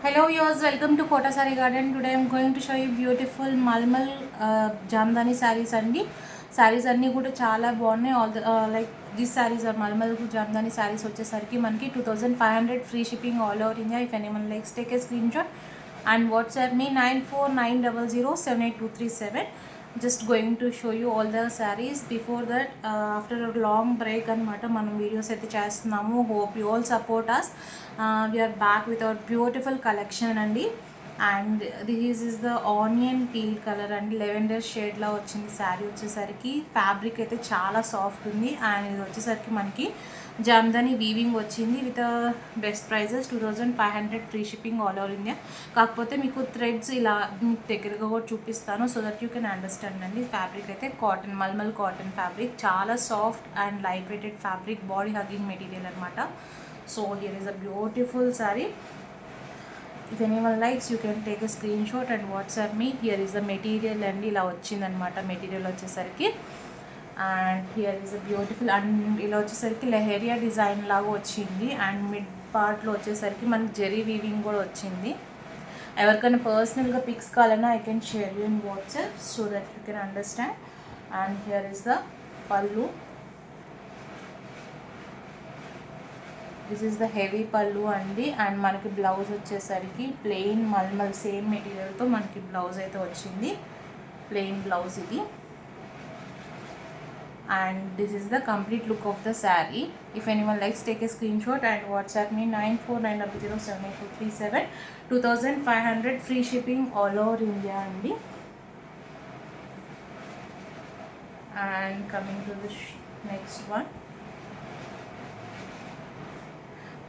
Hello viewers, welcome to Kota Sari Garden. Today I am going to show you beautiful Malmal Jamdani sarees andi. Sarees anni kuda chaala bagunnai. All the like these sarees are Malmal Jamdani sarees vachesariki manaki 2500 free shipping all over India. If anyone likes, take a screenshot and WhatsApp me 9490078237. Just going to show you all the sarees. Before that, after a long break anamata manam videos aithe chestunnamo. Hope you all support us. We are back with our beautiful collection andi. And this is the onion peel color and lavender shade la వచ్చింది శారీ వచ్చేసరికి. Fabric అయితే చాలా soft ఉంది and ఇది వచ్చేసరికి మనకి Jamdani weaving వచ్చింది with best prices 2500 free shipping all over India. కాకపోతే మీకు థ్రెడ్స్ ఇలా మీకు దగ్గరగా కూడా చూపిస్తాను so that you can understand అండి. ఫ్యాబ్రిక్ అయితే కాటన్, మల్మల్ కాటన్ ఫ్యాబ్రిక్, చాలా soft and light weighted fabric, body hugging material అనమాట. So here is a beautiful sari. If anyone likes you can take a screenshot and WhatsApp me. Here is the material అండి, ఇలా వచ్చిందనమాట material వచ్చేసరికి. And here is a beautiful and ఇలా వచ్చేసరికి leheriya design లాగా వచ్చింది and mid పార్ట్లో వచ్చేసరికి మనకి జెరీ వీవింగ్ కూడా వచ్చింది. ఎవరికైనా పర్సనల్గా పిక్స్ కావాలన్నా I can share you in WhatsApp so that you can understand. And here is the పల్లు. దిస్ ఈస్ ద హెవీ పళ్ళు అండి. అండ్ మనకి బ్లౌజ్ వచ్చేసరికి ప్లెయిన్ మల్మల్ సేమ్ మెటీరియల్తో మనకి బ్లౌజ్ అయితే వచ్చింది. ప్లెయిన్ బ్లౌజ్ ఇది. And this is the complete look of the saree. If anyone likes, take a screenshot and WhatsApp me 9490078237. 2500 free shipping all over India andi. And coming to the next one,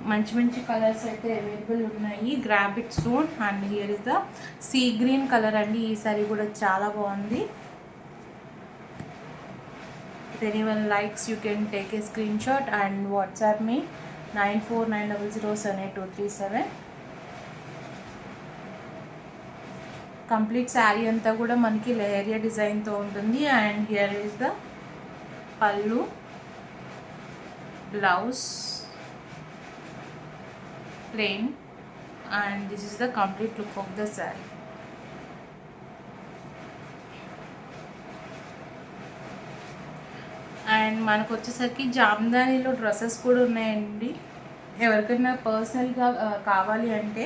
మంచి మంచి colours అయితే available ఉన్నాయి. Grab it soon. And here is the sea green colour అండి. ఈ sorry కూడా చాలా బాగుంది. If anyone likes, you can take a screenshot and WhatsApp me 9490078237. Complete sari అంతా కూడా మనకి లెహరియా డిజైన్తో ఉంటుంది. అండ్ హియర్ ఈస్ ద పళ్ళు, blouse plain, and this is the complete look of the saree. And మనకు వచ్చేసరికి జామ్దానిలో డ్రెస్సెస్ కూడా ఉన్నాయండి. ఎవరికైనా పర్సనల్గా కావాలి అంటే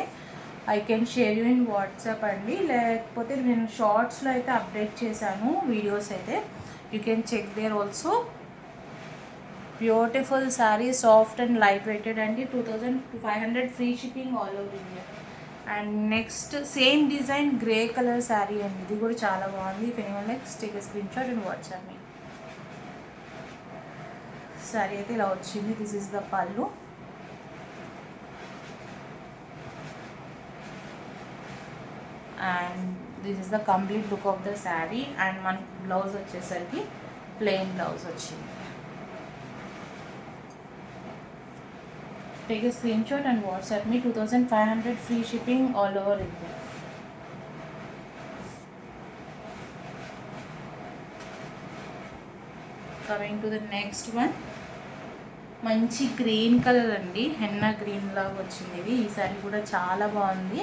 I can share you in WhatsApp అండి. లేకపోతే నేను షార్ట్స్లో అయితే అప్డేట్ చేశాను వీడియోస్ అయితే. You can check there also. Beautiful sari, soft and light weighted అండి. 2500 free shipping all over India. And next same design grey colour sari అండి. ఇది కూడా చాలా బాగుంది. If anyone likes, take a screenshot and WhatsApp me. Sari అయితే ఇలా వచ్చింది. This is the pallu. And this is the complete look of the sari. And మనకి blouse వచ్చేసరికి ప్లెయిన్ బ్లౌజ్ వచ్చింది. Take a screenshot and WhatsApp me 2500 free shipping all over India. Coming to the next one, మంచి green colour అండి. Henna green లాగా వచ్చింది ఇది. ఈ sorry కూడా చాలా బాగుంది.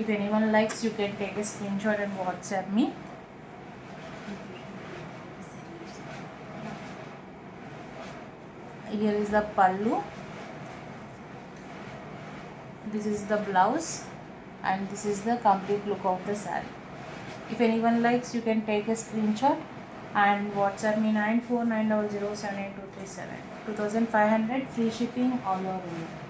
If anyone likes, you can take a screenshot and WhatsApp me. Here is the పళ్ళు. This is the blouse and this is the complete look of the saree. If anyone likes, you can take a screenshot and WhatsApp me 9490078237. 2500 free shipping all over India.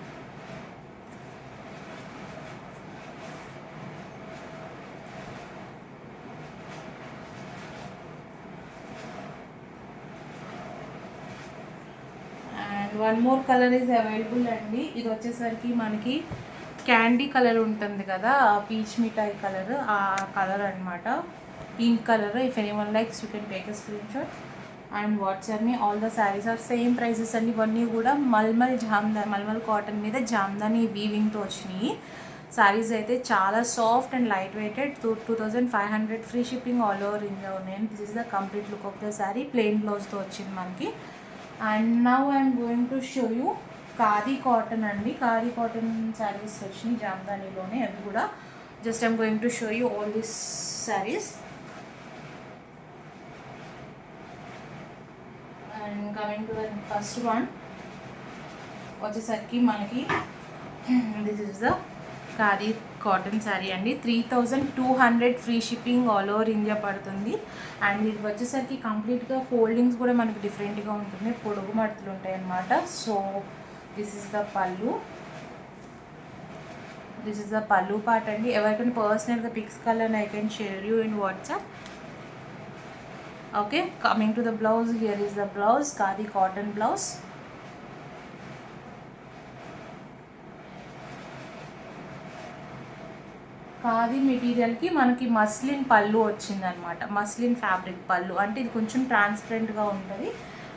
And one more color is available అండి. ఇది వచ్చేసరికి మనకి candy colour ఉంటుంది కదా, peach మిఠాయి colour, ఆ colour అనమాట. Pink colour. If anyone likes, you can take a screenshot and WhatsApp me. All the saris are same prices అండి. ఇవన్నీ కూడా మల్మల్ కాటన్ మీద జామ్దాని వీవింగ్తో వచ్చినాయి. శారీస్ అయితే చాలా soft and light weighted. 2500 free shipping all over India ఉన్నాయండి. This is the complete look of the sari. Plain బ్లౌజ్తో వచ్చింది మనకి. And now I am going to show you khadi cotton అండి, ఖాదీ కాటన్ శారీస్ వచ్చినాయి జామ్దానిలోనే. అవి కూడా just I'm going to show you all this saris. And coming to the first one వచ్చేసరికి మనకి this is the khadi cotton sari అండి. 3200 free shipping all over India పడుతుంది. And ఇది వచ్చేసరికి కంప్లీట్గా ఫోల్డింగ్స్ కూడా మనకి డిఫరెంట్గా ఉంటుంది, పొడుగు మడతలు ఉంటాయి అన్నమాట. So this is the pallu, this is the pallu part అండి. ఎవరికైనా పర్సనల్గా pics colour I can share you in WhatsApp. Okay, coming to the blouse, here is the blouse, khadi cotton blouse. Khadi మెటీరియల్కి మనకి మస్లిన్ పళ్ళు వచ్చిందనమాట, మస్లిన్ ఫ్యాబ్రిక్ పళ్ళు. అంటే ఇది కొంచెం ట్రాన్స్పరెంట్గా ఉంటుంది.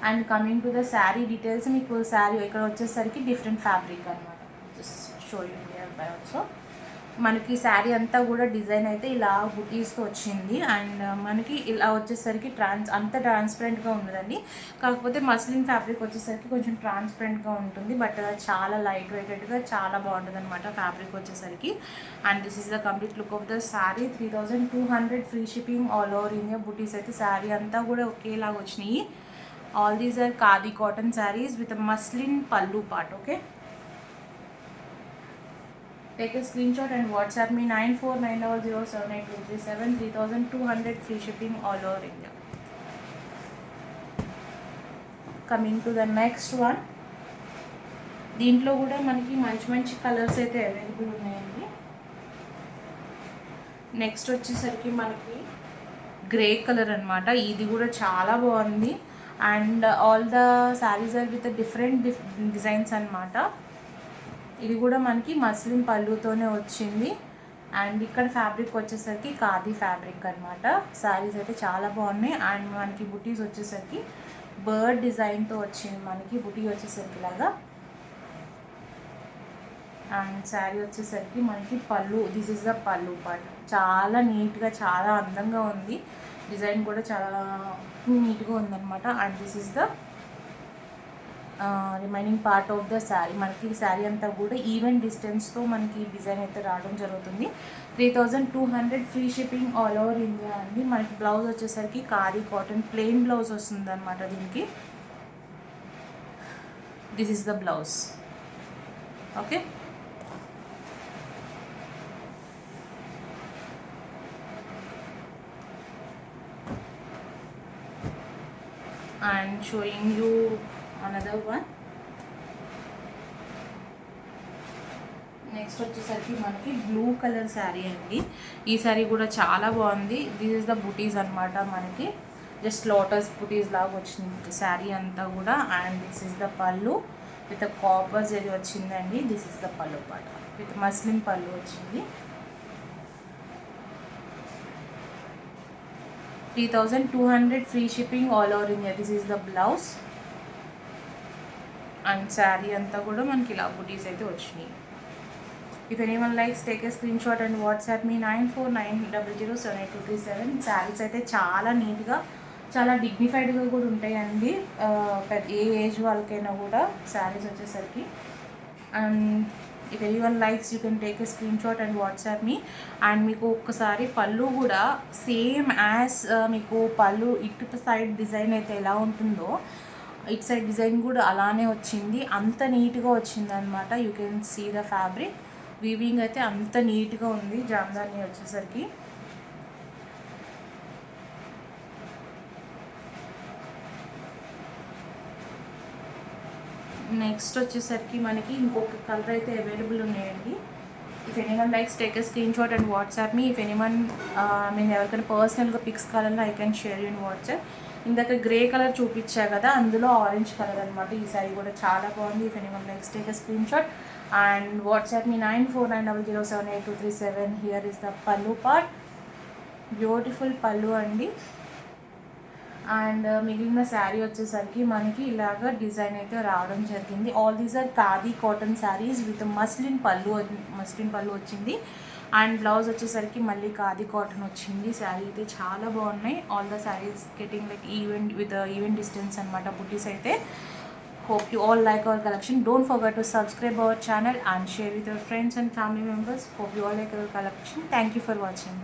And coming to the sari details, మీకు శారీ ఇక్కడ వచ్చేసరికి డిఫరెంట్ ఫ్యాబ్రిక్ అనమాట. Just show you here by also. మనకి శారీ అంతా కూడా డిజైన్ అయితే ఇలా బుటీస్తో వచ్చింది. అండ్ మనకి ఇలా వచ్చేసరికి అంత ట్రాన్స్పరెంట్గా ఉండదండి, కాకపోతే మస్లిన్ ఫ్యాబ్రిక్ వచ్చేసరికి కొంచెం ట్రాన్స్పరెంట్గా ఉంటుంది. బట్ చాలా లైట్ వెయిటెడ్గా చాలా బాగుంటుంది అనమాట ఫ్యాబ్రిక్ వచ్చేసరికి. And this is the complete look of the sari. 3200 free shipping all over India. Butis అయితే శారీ అంతా కూడా ఒకేలాగా వచ్చినాయి. All these are khadi cotton saris with muslin pallu part. Okay, take a screenshot and WhatsApp me 9490078237. 3200 free shipping all over India. Coming to the next one, దీంట్లో కూడా మనకి మంచి మంచి కలర్స్ అయితే అవైలబుల్ ఉన్నాయండి. నెక్స్ట్ వచ్చేసరికి మనకి గ్రే కలర్ అనమాట. ఇది కూడా చాలా బాగుంది. And all the saris are with different designs అనమాట. ఇది కూడా మనకి మస్లిన్ పళ్ళుతోనే వచ్చింది. అండ్ ఇక్కడ ఫ్యాబ్రిక్ వచ్చేసరికి ఖాదీ ఫ్యాబ్రిక్ అనమాట. శారీస్ అయితే చాలా బాగున్నాయి. అండ్ మనకి బుటీస్ వచ్చేసరికి బర్డ్ డిజైన్తో వచ్చింది మనకి బుటీ వచ్చేసరికి లాగా. అండ్ శారీ వచ్చేసరికి మనకి పళ్ళు, this is the pallu part. చాలా నీట్గా చాలా అందంగా ఉంది, డిజైన్ కూడా చాలా నీట్గా ఉందన్నమాట. And this is the remaining part of the sari. మనకి శారీ అంతా కూడా ఈవెన్ డిస్టెన్స్తో మనకి డిజైన్ అయితే రావడం జరుగుతుంది. 3200 free shipping all over India అండి. మనకి బ్లౌజ్ వచ్చేసరికి ఖాదీ కాటన్ ప్లెయిన్ బ్లౌజ్ వస్తుంది అనమాట దీనికి. This is the blouse. Okay, and showing you another one. Next వచ్చేసరికి మనకి బ్లూ కలర్ శారీ అండి. ఈ శారీ కూడా చాలా బాగుంది. దిస్ ఇస్ ద బుటీస్ అనమాట. మనకి జస్ట్ లోటస్ బుటీస్ లాగా వచ్చింది శారీ అంతా కూడా. అండ్ దిస్ ఇస్ ద పళ్ళు విత్ కాపర్ జరీ వచ్చిందండి. దిస్ ఇస్ ద పళ్ళు పాట విత్ మస్లిన్ పళ్ళు వచ్చింది. 3200 free shipping all over India. This is the blouse. And sari అంతా కూడా మనకి ఇలా బుటీస్ అయితే వచ్చినాయి. If anyone likes take a screenshot and WhatsApp me 9490078237. Saris అయితే చాలా నీట్గా చాలా డిగ్నిఫైడ్గా కూడా ఉంటాయండి. ఏ ఏజ్ వాళ్ళకైనా కూడా శారీస్ వచ్చేసరికి. And if anyone likes you can take a screenshot and WhatsApp me. And మీకు ఒక్కసారి పళ్ళు కూడా సేమ్ యాజ్ మీకు పళ్ళు ఇటు సైడ్ డిజైన్ అయితే ఎలా ఉంటుందో ఇటు సైడ్ డిజైన్ కూడా అలానే వచ్చింది. అంత నీట్గా వచ్చింది అనమాట. You can see the fabric weaving అయితే అంత నీట్గా ఉంది జామ్దాని వచ్చేసరికి. నెక్స్ట్ వచ్చేసరికి మనకి ఇంకొక కలర్ అయితే అవైలబుల్ ఉన్నాయండి. If anyone likes take a screenshot and WhatsApp me. If anyone నేను ఎవరికైనా పర్సనల్గా పిక్స్ కావాలన్నా I can share in WhatsApp. ఇందాక గ్రే కలర్ చూపించా కదా, అందులో ఆరెంజ్ కలర్ అనమాట. ఈ సారీ కూడా చాలా బాగుంది. If anyone likes take a screenshot and WhatsApp me 9490078237. Here is the పల్లు పార్ట్. బ్యూటిఫుల్ పల్లు అండి. అండ్ మిగిలిన శారీ వచ్చేసరికి మనకి ఇలాగ డిజైన్ అయితే రావడం జరిగింది. All these are khadi cotton saris with muslin pallu వచ్చింది. అండ్ బ్లౌజ్ వచ్చేసరికి మళ్ళీ ఖాదీ కాటన్ వచ్చింది. శారీ అయితే చాలా బాగున్నాయి. All the saris getting like event with event distance అనమాట. బుటీస్ అయితే Hope you all like our collection. Don't forget to subscribe our channel and share with your friends and family members. Hope you all like our collection. Thank you for watching.